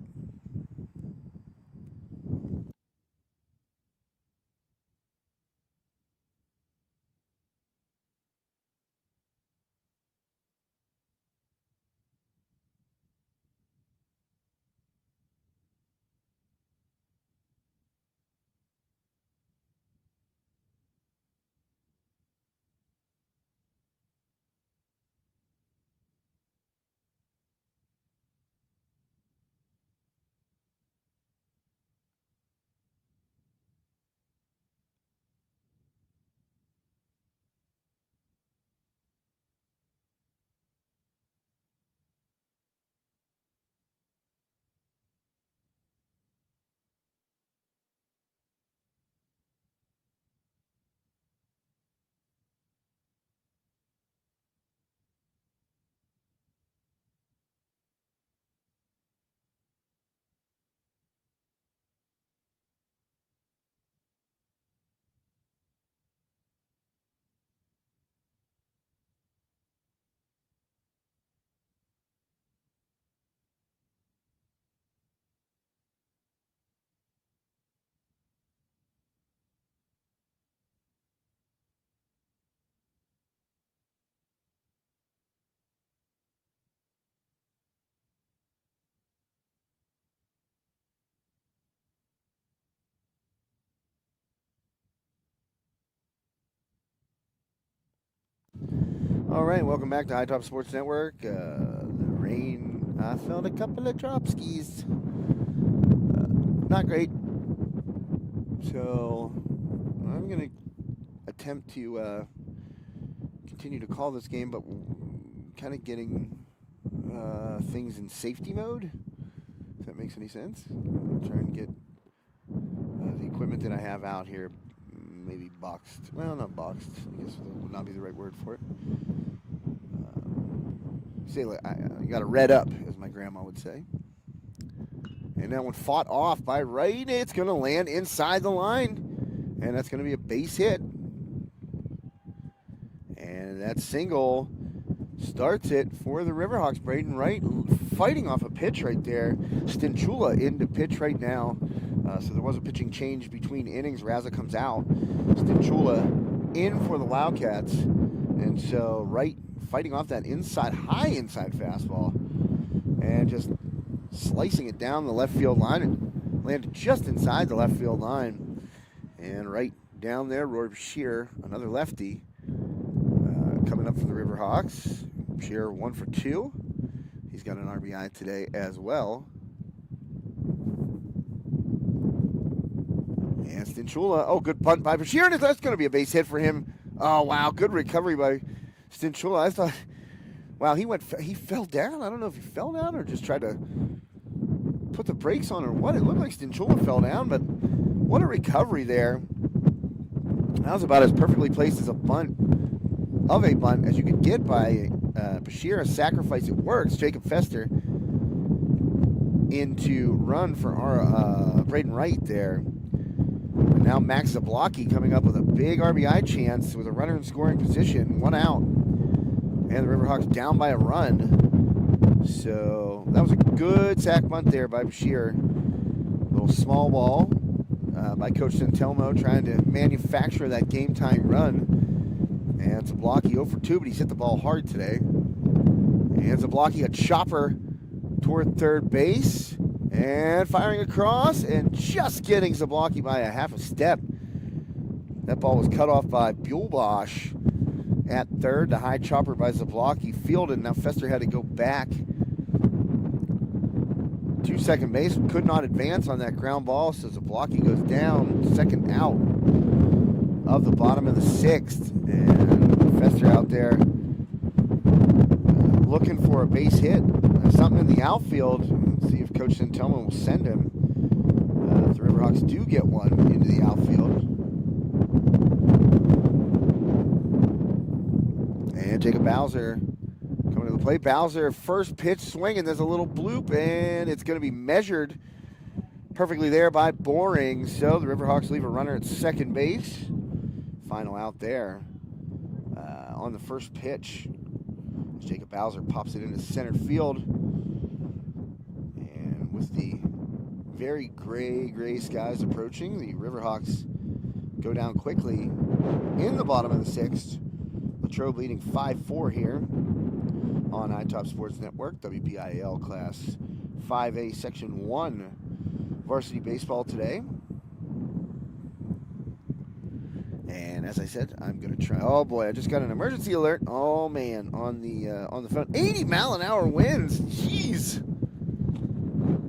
All right, welcome back to High Top Sports Network. The rain, I felt a couple of drop skis. Not great. So I'm going to attempt to continue to call this game, but kind of getting things in safety mode, if that makes any sense. I'm trying to get the equipment that I have out here maybe boxed. Well, not boxed. I guess that would not be the right word for it. You got to red up, as my grandma would say. And that one fought off by right. It's going to land inside the line. And that's going to be a base hit. And that single starts it for the Riverhawks. Braden Wright fighting off a pitch right there. Stinchula into pitch right now. So there was a pitching change between innings. Raza comes out. Stinchula in for the Wildcats. And so Wright fighting off that high inside fastball. And just slicing it down the left field line and landed just inside the left field line. And right down there, Roy Bashir, another lefty, coming up for the Riverhawks. Bashir 1 for 2. He's got an RBI today as well. And Stinchula, good bunt by Bashir, and that's going to be a base hit for him. Oh, wow, good recovery by Stinchula. I thought, wow, he fell down. I don't know if he fell down or just tried to put the brakes on or what. It looked like Stinchula fell down, but what a recovery there. That was about as perfectly placed as a bunt as you could get by Bashir. A sacrifice, it works. Jacob Fester into run for our Braden Wright there. And now Max Zablocki coming up with a big RBI chance with a runner in scoring position, 1 out. And the Riverhawks down by a run. So that was a good sack bunt there by Bashir. A little small ball by Coach Santelmo trying to manufacture that game-tying run. And Zablocki 0 for 2, but he's hit the ball hard today. And Zablocki, a chopper toward third base. And firing across and just getting Zablocki by a half a step. That ball was cut off by Buellbosch at third. The high chopper by Zablocki fielded. Now Fester had to go back to second base. Could not advance on that ground ball, so Zablocki goes down. Second out of the bottom of the 6th. And Fester out there looking for a base hit. Something in the outfield. See if Coach Santelmo will send him. If the Riverhawks do get one into the outfield. And Jacob Bowser coming to the plate. Bowser, first pitch swinging. There's a little bloop, and it's going to be measured perfectly there by Boring. So the Riverhawks leave a runner at second base. Final out there on the first pitch. Jacob Bowser pops it into center field. And with the very gray skies approaching, the Riverhawks go down quickly in the bottom of the 6th. Latrobe leading 5-4 here on High Top Sports Network. WPIAL Class 5A Section 1 varsity baseball today. And as I said, I'm going to try. Oh boy, I just got an emergency alert. Oh man, on the phone. 80-mile-an-hour winds. Jeez.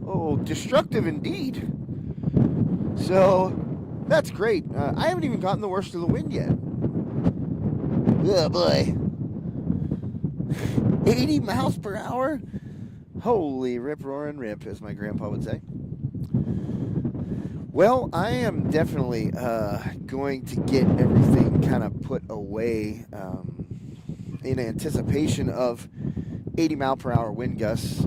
Oh, destructive indeed. So that's great. I haven't even gotten the worst of the wind yet. Oh boy. 80 miles per hour? Holy rip, roaring rip, as my grandpa would say. Well, I am definitely going to get everything kind of put away in anticipation of 80-mile-per-hour wind gusts,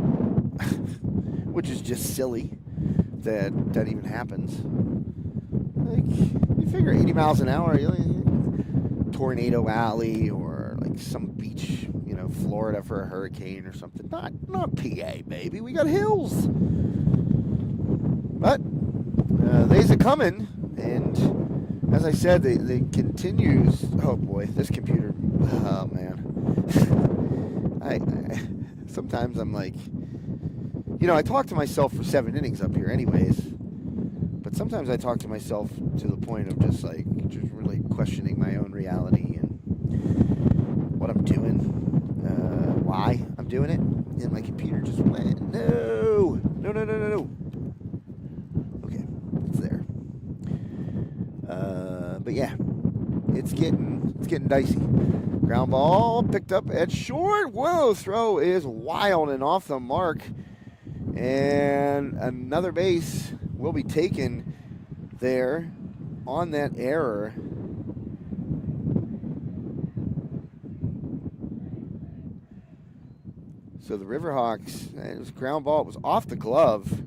which is just silly that even happens. Like, you figure 80 miles an hour, Tornado Alley or like some beach, Florida for a hurricane or something. Not PA, baby. We got hills. But they's a coming, and as I said, they continues. Oh boy, this computer. Oh man. I sometimes I'm like, I talk to myself for 7 innings up here, anyways. But sometimes I talk to myself to the point of just really questioning my own reality and what I'm doing. doing it, and my computer just went, no. Okay, it's there. But yeah, it's getting dicey. Ground ball picked up at short. Whoa, throw is wild and off the mark. And another base will be taken there on that error. So the Riverhawks, it was ground ball. It was off the glove.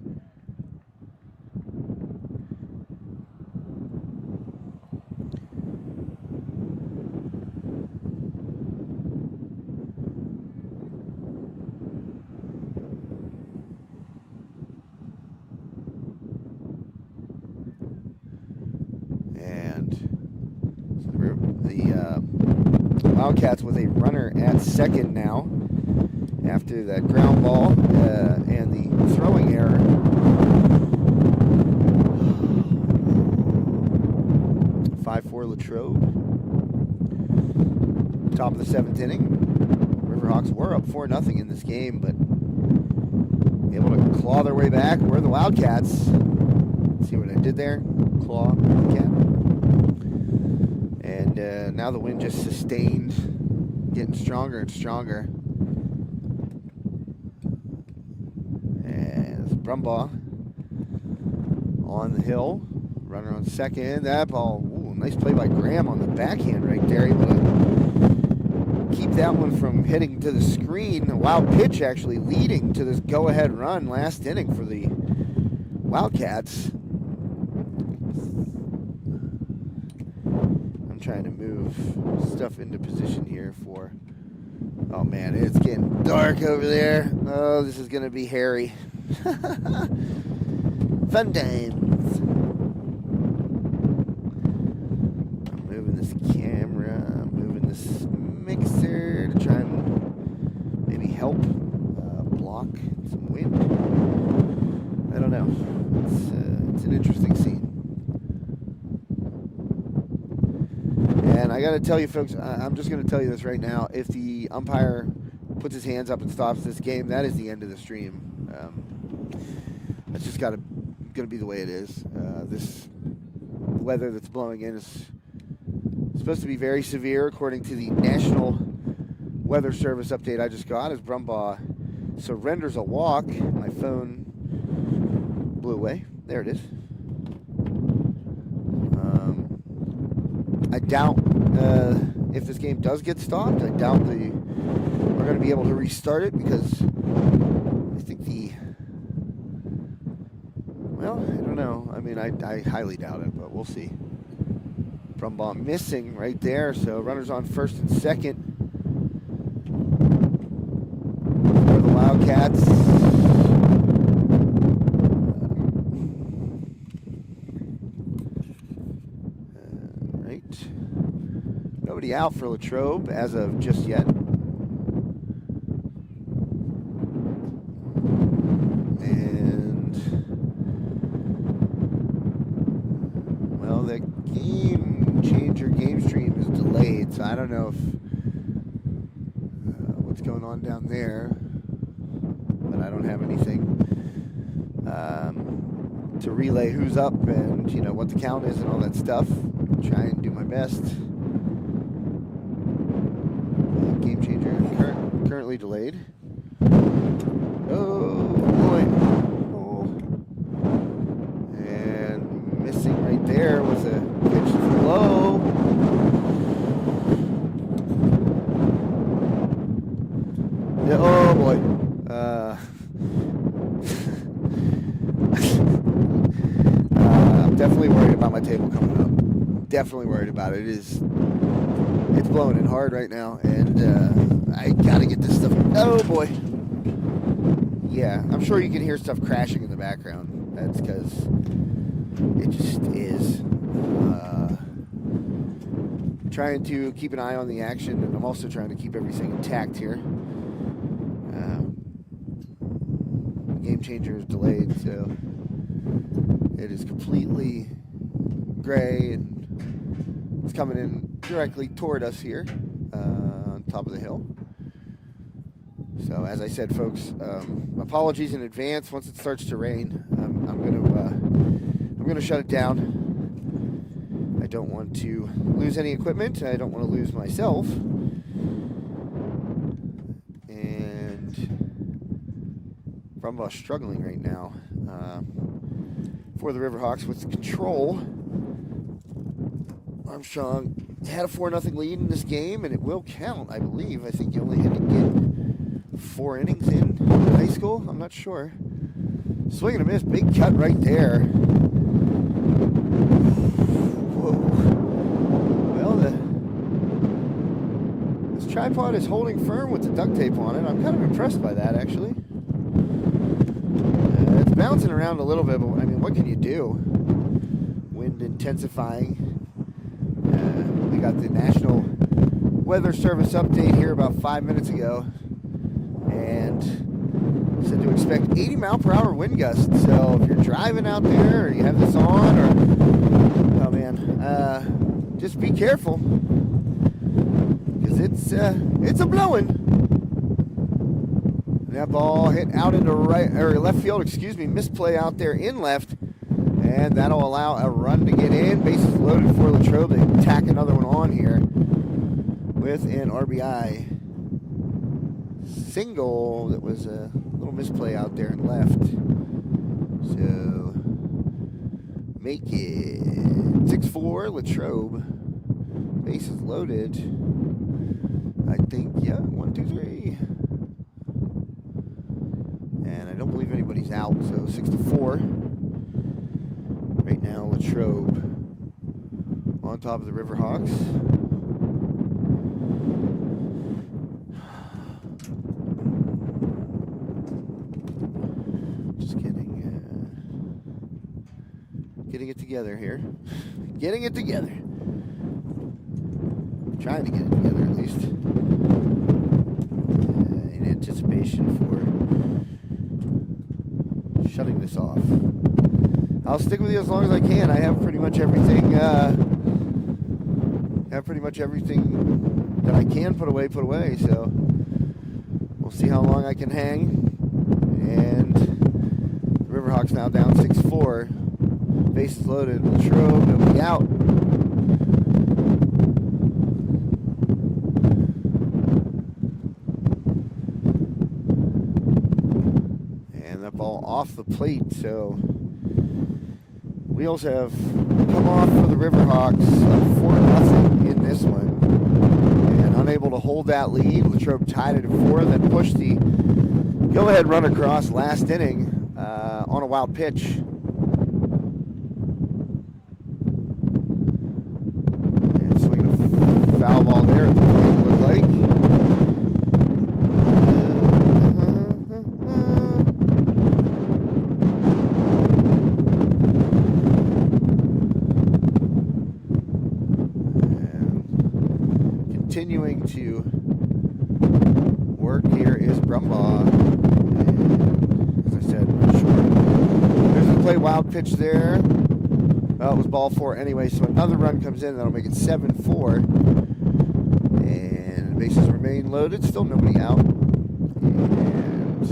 And so the Wildcats with a runner at second now, after that ground ball and the throwing error. (5-4) Latrobe. Top of the 7th inning. Riverhawks were up 4-0 in this game, but able to claw their way back. Were the Wildcats. See what I did there? Claw, cat. And now the wind just sustained, getting stronger and stronger. Brumbaugh on the hill, runner on second. That ball, ooh, nice play by Graham on the backhand right there. Able to keep that one from hitting to the screen. A wild pitch actually leading to this go-ahead run last inning for the Wildcats. I'm trying to move stuff into position here for, oh man, it's getting dark over there. Oh, this is going to be hairy. Fun times. I'm moving this camera, I'm moving this mixer to try and maybe help block some wind. I don't know. It's an interesting scene. And I got to tell you, folks, I'm just going to tell you this right now. If the umpire puts his hands up and stops this game, that is the end of the stream. That's just going to be the way it is. This weather that's blowing in is supposed to be very severe, according to the National Weather Service update I just got, as Brumbaugh surrenders a walk. My phone blew away. There it is. I doubt if this game does get stopped, I doubt we're going to be able to restart it, because I think well, I don't know. I mean, I highly doubt it, but we'll see. Brumbaugh missing right there, so runners on first and second for the Wildcats. Right. Nobody out for Latrobe as of just yet. The game stream is delayed, so I don't know if what's going on down there, but I don't have anything to relay who's up and what the count is and all that stuff. Try and do my best. Game changer currently delayed. Oh boy. Missing right there with a pitch low. Yeah, oh boy. I'm definitely worried about my table coming up. Definitely worried about it. It's blowing in hard right now, and I gotta get this stuff. Oh boy. Yeah, I'm sure you can hear stuff crashing in the background. That's because it just is. Trying to keep an eye on the action, and I'm also trying to keep everything intact here. Game changer is delayed, so it is completely gray, and it's coming in directly toward us here on top of the hill. So as I said, folks, apologies in advance. Once it starts to rain, I'm gonna shut it down. I don't want to lose any equipment. I don't want to lose myself. And Brumbaugh's struggling right now for the Riverhawks with control. Armstrong had a 4-0 lead in this game, and it will count, I believe. I think you only had to get 4 innings in high school. I'm not sure. Swing and a miss. Big cut right there. Whoa. Well, this tripod is holding firm with the duct tape on it. I'm kind of impressed by that, actually. It's bouncing around a little bit, but I mean, what can you do? Wind intensifying. We got the National Weather Service update here about 5 minutes ago, and said to expect 80-mile-per-hour wind gusts. So if you're driving out there, or you have this on, or oh man, just be careful, because it's a blowing. That ball hit out into left field. Misplay out there in left. And that'll allow a run to get in. Bases loaded for Latrobe. They tack another one on here with an RBI single. That was a little misplay out there in left. So make it 6-4 Latrobe. Bases loaded. I think, yeah, 1, 2, 3. And I don't believe anybody's out, so 6-4. Right now, Latrobe on top of the Riverhawks. Just getting it together here. Getting it together. Trying to get it together, at least. In anticipation for shutting this off. I'll stick with you as long as I can. I have pretty much everything. That I can put away. So we'll see how long I can hang. And the Riverhawks now down 6-4. Bases loaded. Latrobe, nobody out. And that ball off the plate. So wheels have come off for the Riverhawks 4-0 in this one. And unable to hold that lead. Latrobe tied it at 4, then pushed the go-ahead run across last inning on a wild pitch. And swinging a foul ball there at the plate, it looked like. Continuing to work here is Brumbaugh. And as I said, short. There's a play wild pitch there. Well, it was ball 4 anyway, so another run comes in. That'll make it 7-4. And bases remain loaded. Still nobody out. And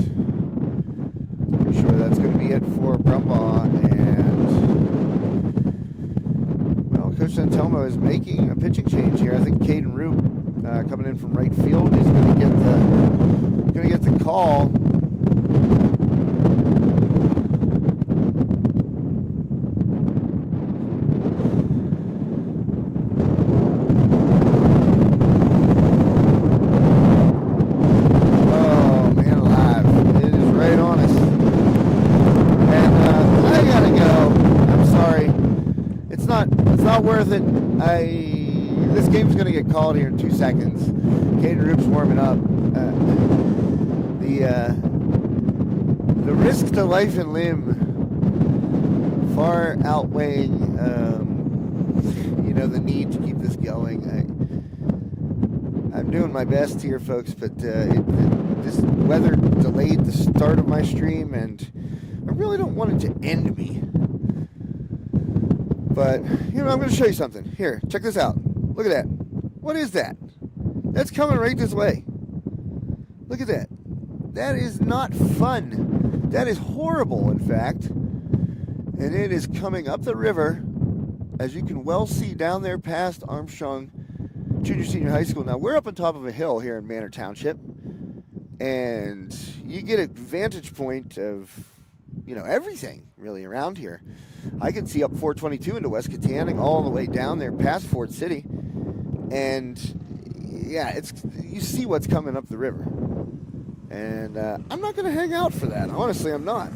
I'm sure that's going to be it for Brumbaugh. And well, Coach Santelmo is making a pitching change here. I think Caden Root coming in from right field is going to get the call. Oh man, alive! It is right on us, and I gotta go. I'm sorry. It's not worth it. This game's going to get called here in 2 seconds. Caden Roop's warming up. The risk to life and limb far outweighing, the need to keep this going. I'm doing my best here, folks, but this weather delayed the start of my stream, and I really don't want it to end me. But, I'm going to show you something. Here, check this out. Look at that. What is that? That's coming right this way. Look at that. That is not fun. That is horrible, in fact. And it is coming up the river, as you can well see down there past Armstrong Junior Senior High School. Now, we're up on top of a hill here in Manor Township, and you get a vantage point of, everything really around here. I can see up 422 into West Katanning all the way down there past Ford City, and yeah, you see what's coming up the river. And I'm not going to hang out for that. Honestly, I'm not.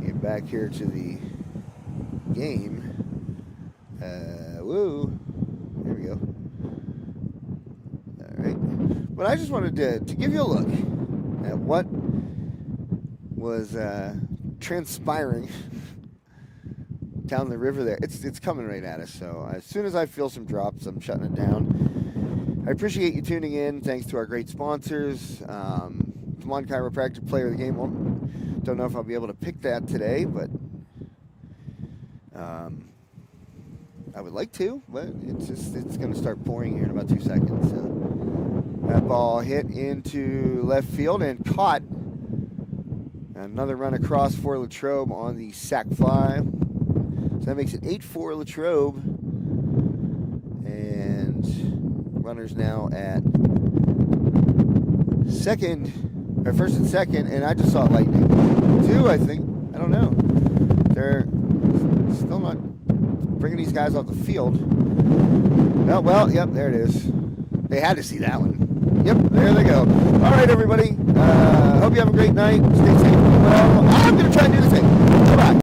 Get back here to the game. Woo. There we go. All right. But I just wanted to give you a look at what was transpiring down the river there. It's coming right at us. So as soon as I feel some drops, I'm shutting it down. I appreciate you tuning in. Thanks to our great sponsors. Come on, Chiropractic Player of the Game. Well, don't know if I'll be able to pick that today, but I would like to, but it's going to start pouring here in about 2 seconds. So that ball hit into left field and caught. Another run across for Latrobe on the sac fly. So that makes it 8-4 Latrobe. And runners now at first and second, and I just saw lightning. 2, I think. I don't know. They're still not bringing these guys off the field. Oh, well, yep, there it is. They had to see that one. Yep, there they go. All right, everybody. Hope you have a great night. Stay safe. Well, I'm going to try and do the same. Bye-bye.